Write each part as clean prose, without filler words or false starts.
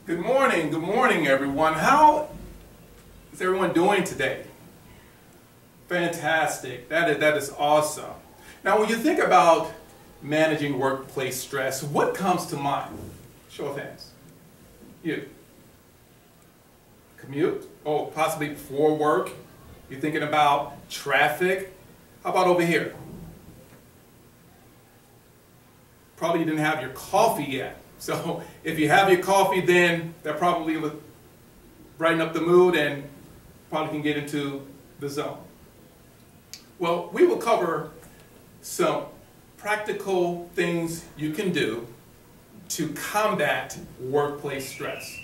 Good morning everyone. How is everyone doing today? Fantastic. That is awesome. Now when you think about managing workplace stress, what comes to mind? Show of hands. You. Commute? Oh, possibly before work. You're thinking about traffic. How about over here? Probably you didn't have your coffee yet. So if you have your coffee, then that probably would brighten up the mood and probably can get into the zone. Well, we will cover some practical things you can do to combat workplace stress.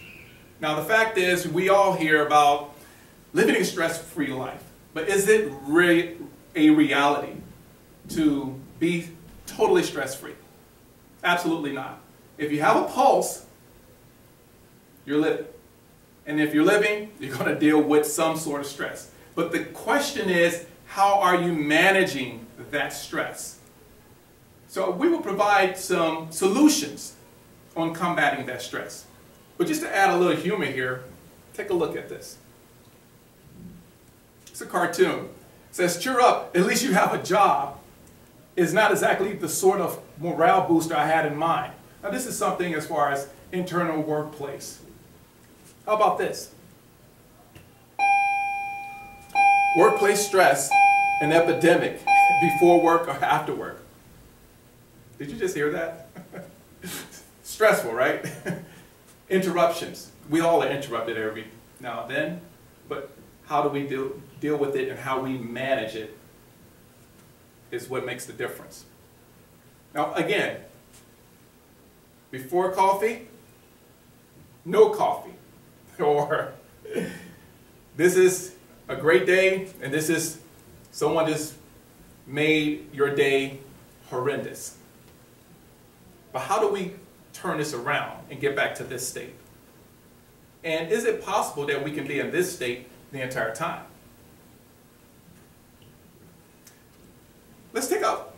Now the fact is, we all hear about living a stress-free life, but is it really a reality to be totally stress-free? Absolutely not. If you have a pulse, you're living. And if you're living, you're going to deal with some sort of stress. But the question is, how are you managing that stress? So we will provide some solutions on combating that stress. But just to add a little humor here, take a look at this. It's a cartoon. It says, cheer up, at least you have a job. It's not exactly the sort of morale booster I had in mind. Now this is something as far as internal workplace. How about this? Workplace stress, an epidemic, before work or after work. Did you just hear that? Stressful, right? Interruptions. We all are interrupted every now and then, but how do we deal with it and how we manage it is what makes the difference. Now again, before coffee, no coffee. Or this is a great day and this is someone just made your day horrendous. But how do we turn this around and get back to this state? And is it possible that we can be in this state the entire time? Let's take out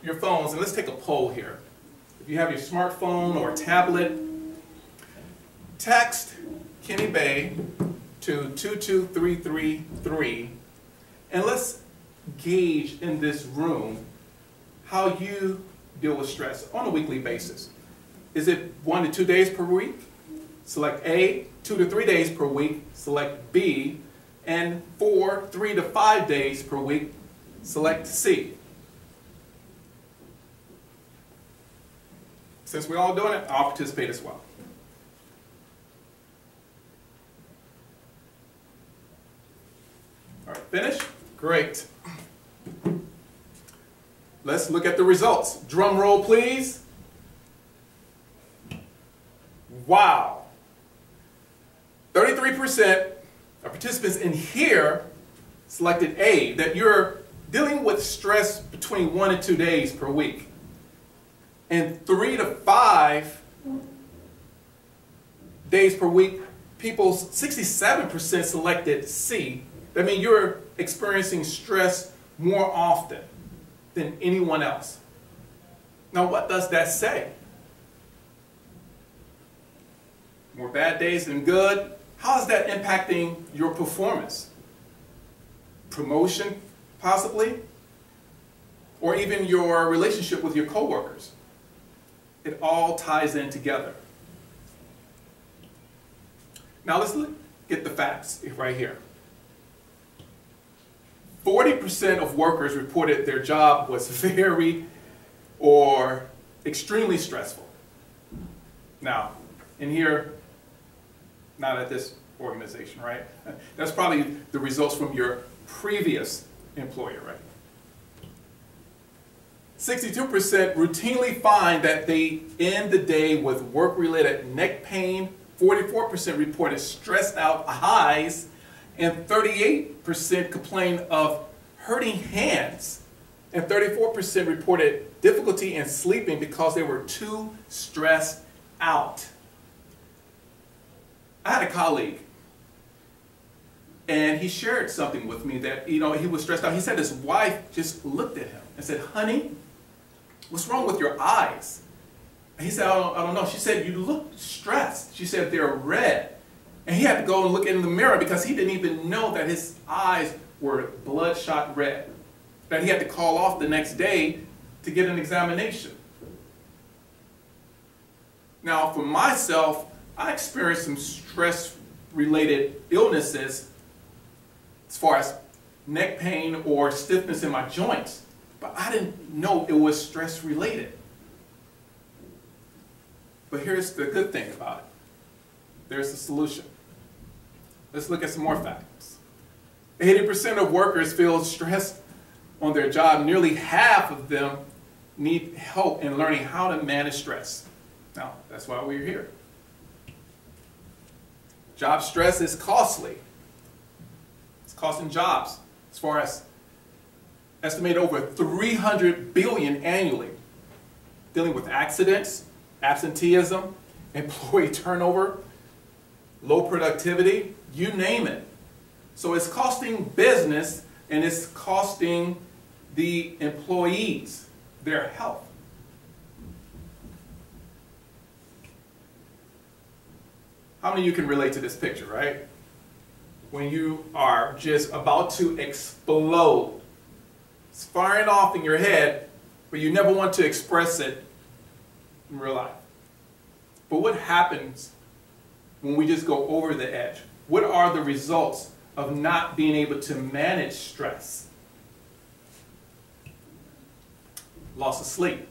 your phones and let's take a poll here. If you have your smartphone or tablet, text Kenny Bay to 22333 and let's gauge in this room how you deal with stress on a weekly basis. Is it 1 to 2 days per week? Select A. 2 to 3 days per week, select B. And 3 to 5 days per week, select C. Since we're all doing it, I'll participate as well. All right, finished? Great. Let's look at the results. Drum roll, please. Wow. 33% of participants in here selected A, that you're dealing with stress between 1 and 2 days per week. And 3 to 5 days per week, people, 67% selected C. That means you're experiencing stress more often than anyone else. Now what does that say? More bad days than good. How is that impacting your performance? Promotion, possibly? Or even your relationship with your coworkers? It all ties in together. Now let's get the facts right here. 40% of workers reported their job was very or extremely stressful. Now, in here, not at this organization, right? That's probably the results from your previous employer, right? 62% routinely find that they end the day with work-related neck pain. 44% reported stressed out eyes. And 38% complained of hurting hands. And 34% reported difficulty in sleeping because they were too stressed out. I had a colleague, and he shared something with me that, he was stressed out. He said his wife just looked at him and said, honey, what's wrong with your eyes? And he said, I don't know. She said, you look stressed. She said, they're red. And he had to go and look in the mirror because he didn't even know that his eyes were bloodshot red. That he had to call off the next day to get an examination. Now, for myself, I experienced some stress-related illnesses as far as neck pain or stiffness in my joints, but I didn't know it was stress-related. But here's the good thing about it. There's the solution. Let's look at some more facts. 80% of workers feel stressed on their job. Nearly half of them need help in learning how to manage stress. Now, that's why we're here. Job stress is costly. It's costing jobs as far as estimated over $300 billion annually, dealing with accidents, absenteeism, employee turnover, low productivity, you name it. So it's costing business and it's costing the employees their health. How many of you can relate to this picture, right? When you are just about to explode. It's firing off in your head, but you never want to express it in real life. But what happens when we just go over the edge? What are the results of not being able to manage stress? Loss of sleep.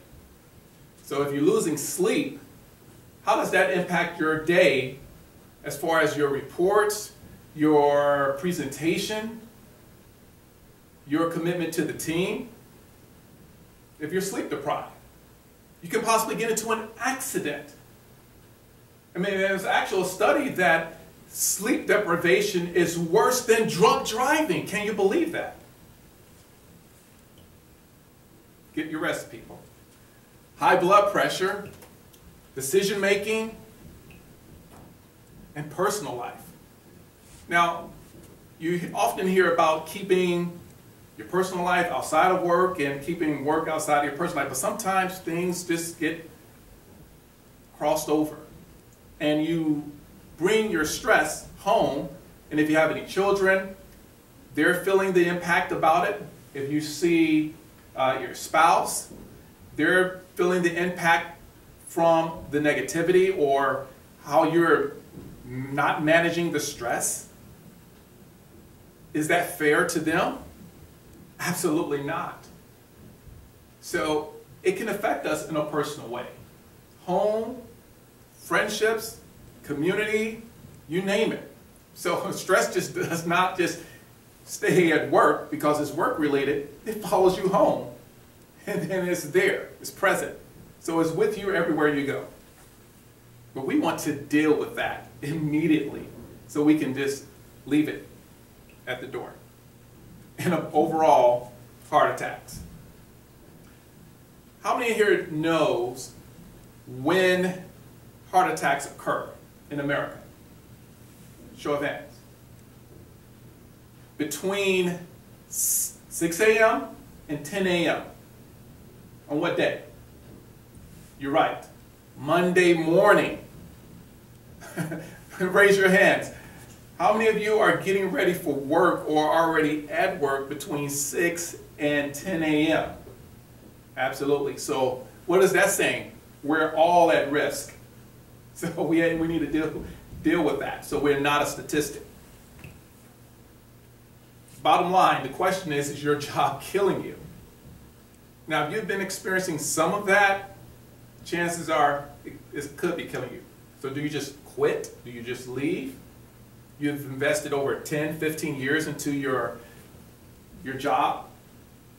So if you're losing sleep, how does that impact your day as far as your reports, your presentation, your commitment to the team? If you're sleep deprived, you can possibly get into an accident. I mean, there's an actual study that sleep deprivation is worse than drunk driving. Can you believe that? Get your rest, people. High blood pressure, decision making, and personal life. Now, you often hear about keeping your personal life outside of work and keeping work outside of your personal life, but sometimes things just get crossed over. And you bring your stress home, and if you have any children, they're feeling the impact about it. If you see your spouse, they're feeling the impact from the negativity or how you're not managing the stress. Is that fair to them? Absolutely not. So it can affect us in a personal way. Home, friendships, community, you name it. So stress just does not just stay at work because it's work related. It follows you home. And then it's there. It's present. So it's with you everywhere you go. But we want to deal with that immediately so we can just leave it at the door. And overall, heart attacks. How many here knows when heart attacks occur in America? Show of hands. Between 6 a.m. and 10 a.m. On what day? You're right. Monday morning. Raise your hands. How many of you are getting ready for work or already at work between 6 and 10 a.m.? Absolutely. So what is that saying? We're all at risk. So we need to deal with that. So we're not a statistic. Bottom line, the question is your job killing you? Now, if you've been experiencing some of that, chances are it could be killing you. So do you just quit? Do you just leave? You've invested over 10, 15 years into your job.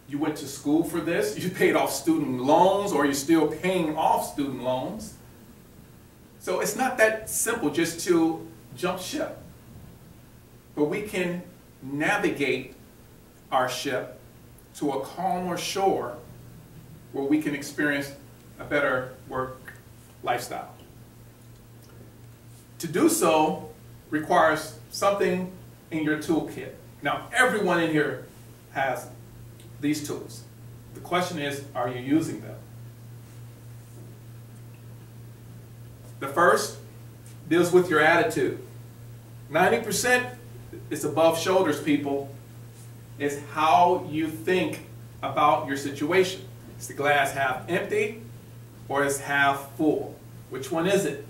You went to school for this. You paid off student loans, or you're still paying off student loans. So it's not that simple just to jump ship. But we can navigate our ship to a calmer shore where we can experience a better work lifestyle. To do so requires something in your toolkit. Now, everyone in here has these tools. The question is, are you using them? The first deals with your attitude. 90% is above shoulders, people. It's how you think about your situation. Is the glass half empty or is half full? Which one is it?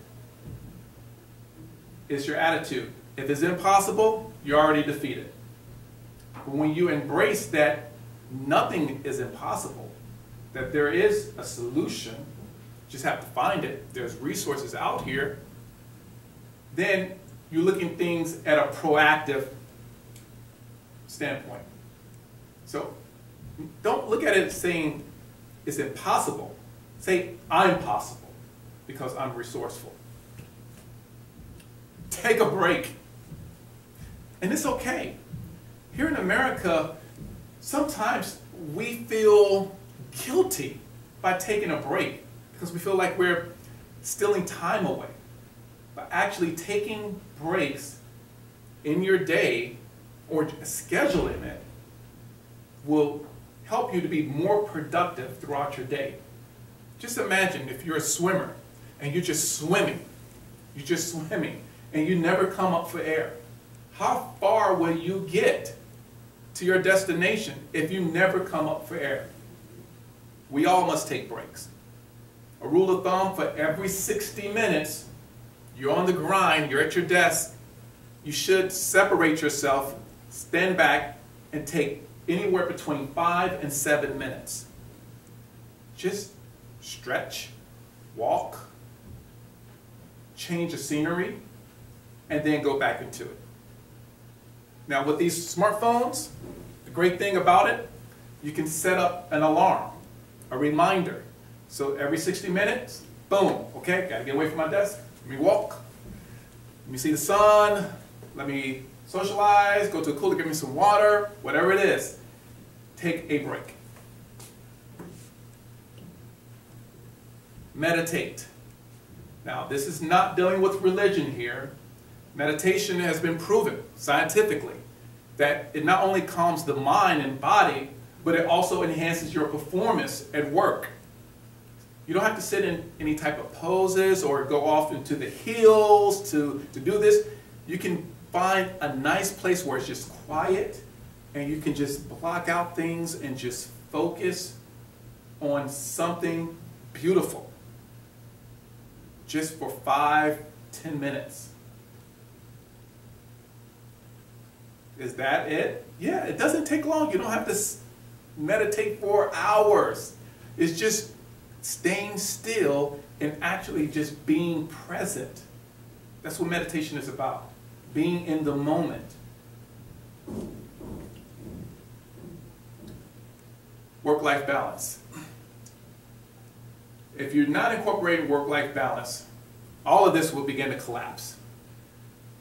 It's your attitude. If it's impossible, you're already defeated. But when you embrace that nothing is impossible, that there is a solution, you just have to find it, there's resources out here, then you're looking at things at a proactive standpoint. So don't look at it saying it's impossible. Say, I'm possible because I'm resourceful. Take a break. And it's okay. Here in America, sometimes we feel guilty by taking a break because we feel like we're stealing time away. But actually taking breaks in your day or scheduling it will help you to be more productive throughout your day. Just imagine if you're a swimmer and you're just swimming, and you never come up for air. How far will you get to your destination if you never come up for air? We all must take breaks. A rule of thumb, for every 60 minutes, you're on the grind, you're at your desk, you should separate yourself, stand back, and take anywhere between 5 and 7 minutes. Just stretch, walk, change the scenery, and then go back into it. Now with these smartphones, the great thing about it, you can set up an alarm, a reminder. So every 60 minutes, boom, okay, gotta get away from my desk, let me walk, let me see the sun, let me socialize, go to a cooler, give me some water, whatever it is, take a break. Meditate. Now this is not dealing with religion here. Meditation has been proven scientifically that it not only calms the mind and body, but it also enhances your performance at work. You don't have to sit in any type of poses or go off into the hills to do this. You can find a nice place where it's just quiet and you can just block out things and just focus on something beautiful. Just for 5-10 minutes. Is that it? Yeah, it doesn't take long. You don't have to meditate for hours. It's just staying still and actually just being present. That's what meditation is about. Being in the moment. Work-life balance. If you're not incorporating work-life balance, all of this will begin to collapse.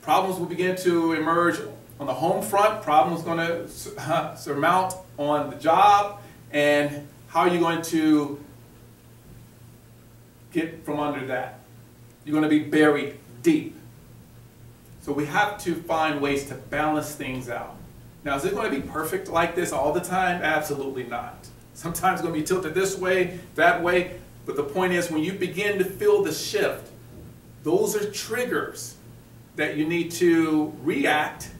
Problems will begin to emerge on the home front, problems going to surmount on the job, and how are you going to get from under that? You're going to be buried deep. So we have to find ways to balance things out. Now, is it going to be perfect like this all the time? Absolutely not. Sometimes it's going to be tilted this way, that way, but the point is when you begin to feel the shift, those are triggers that you need to react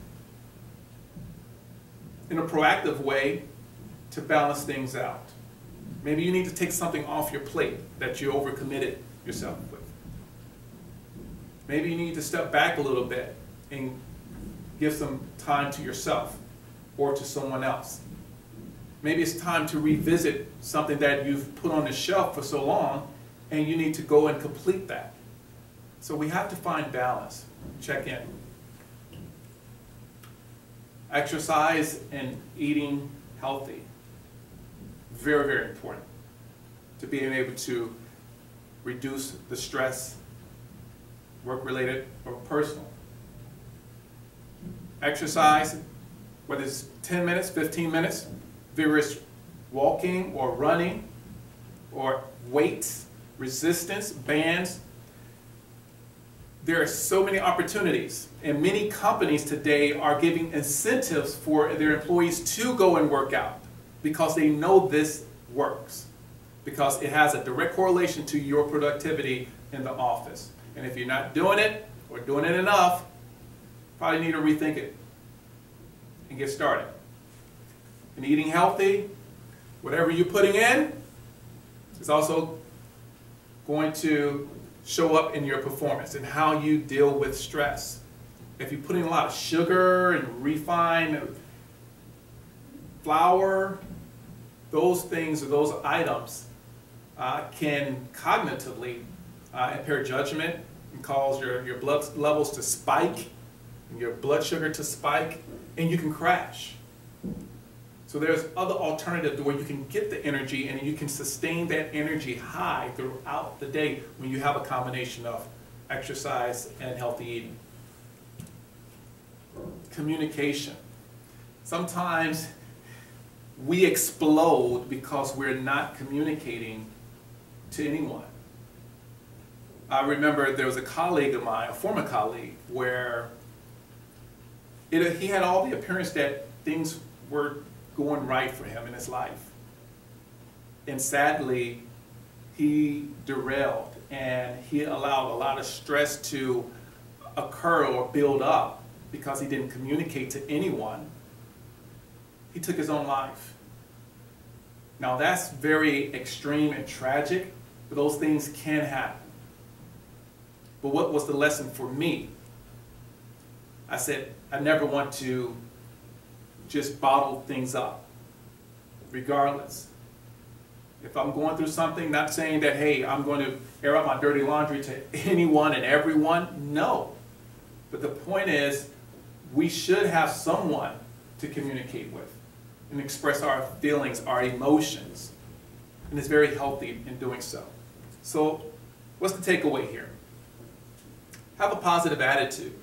in a proactive way to balance things out. Maybe you need to take something off your plate that you overcommitted yourself with. Maybe you need to step back a little bit and give some time to yourself or to someone else. Maybe it's time to revisit something that you've put on the shelf for so long and you need to go and complete that. So we have to find balance. Check in. Exercise and eating healthy. Very, very important to being able to reduce the stress, work-related or personal. Exercise, whether it's 10 minutes, 15 minutes, vigorous walking or running or weights, resistance, bands. There are so many opportunities, and many companies today are giving incentives for their employees to go and work out because they know this works, because it has a direct correlation to your productivity in the office. And if you're not doing it or doing it enough, probably need to rethink it and get started. And eating healthy, whatever you're putting in, is also going to show up in your performance and how you deal with stress. If you're putting a lot of sugar and refined flour, those things or those items can cognitively impair judgment and cause your blood levels to spike, and your blood sugar to spike, and you can crash. So there's other alternatives where you can get the energy and you can sustain that energy high throughout the day when you have a combination of exercise and healthy eating. Communication. Sometimes we explode because we're not communicating to anyone. I remember there was a colleague of mine, a former colleague, where he had all the appearance that things were going right for him in his life. And sadly, he derailed and he allowed a lot of stress to occur or build up because he didn't communicate to anyone. He took his own life. Now that's very extreme and tragic, but those things can happen. But what was the lesson for me? I said, I never want to just bottle things up, regardless. If I'm going through something, not saying that, hey, I'm going to air out my dirty laundry to anyone and everyone. No. But the point is, we should have someone to communicate with and express our feelings, our emotions. And it's very healthy in doing so. So, what's the takeaway here? Have a positive attitude.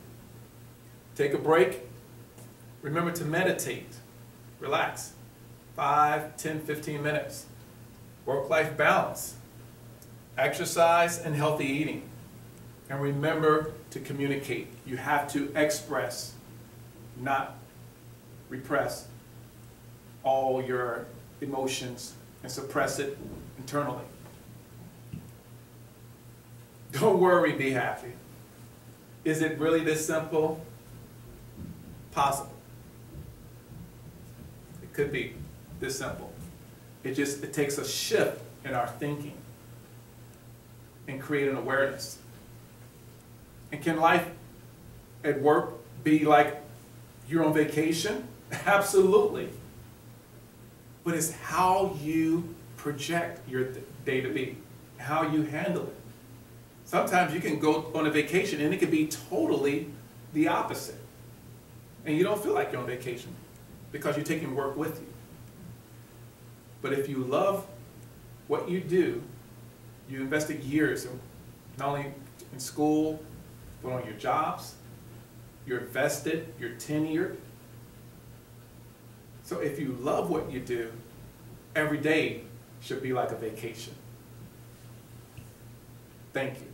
Take a break. Remember to meditate. Relax. 5, 10, 15 minutes. Work-life balance. Exercise and healthy eating. And remember to communicate. You have to express, not repress all your emotions and suppress it internally. Don't worry, be happy. Is it really this simple? Possible. It could be this simple. It takes a shift in our thinking and create an awareness. And can life at work be like you're on vacation? Absolutely. But it's how you project your day to be, how you handle it. Sometimes you can go on a vacation and it can be totally the opposite. And you don't feel like you're on vacation because you're taking work with you. But if you love what you do, you invested years, not only in school, but on your jobs. You're vested, you're tenured. So if you love what you do, every day should be like a vacation. Thank you.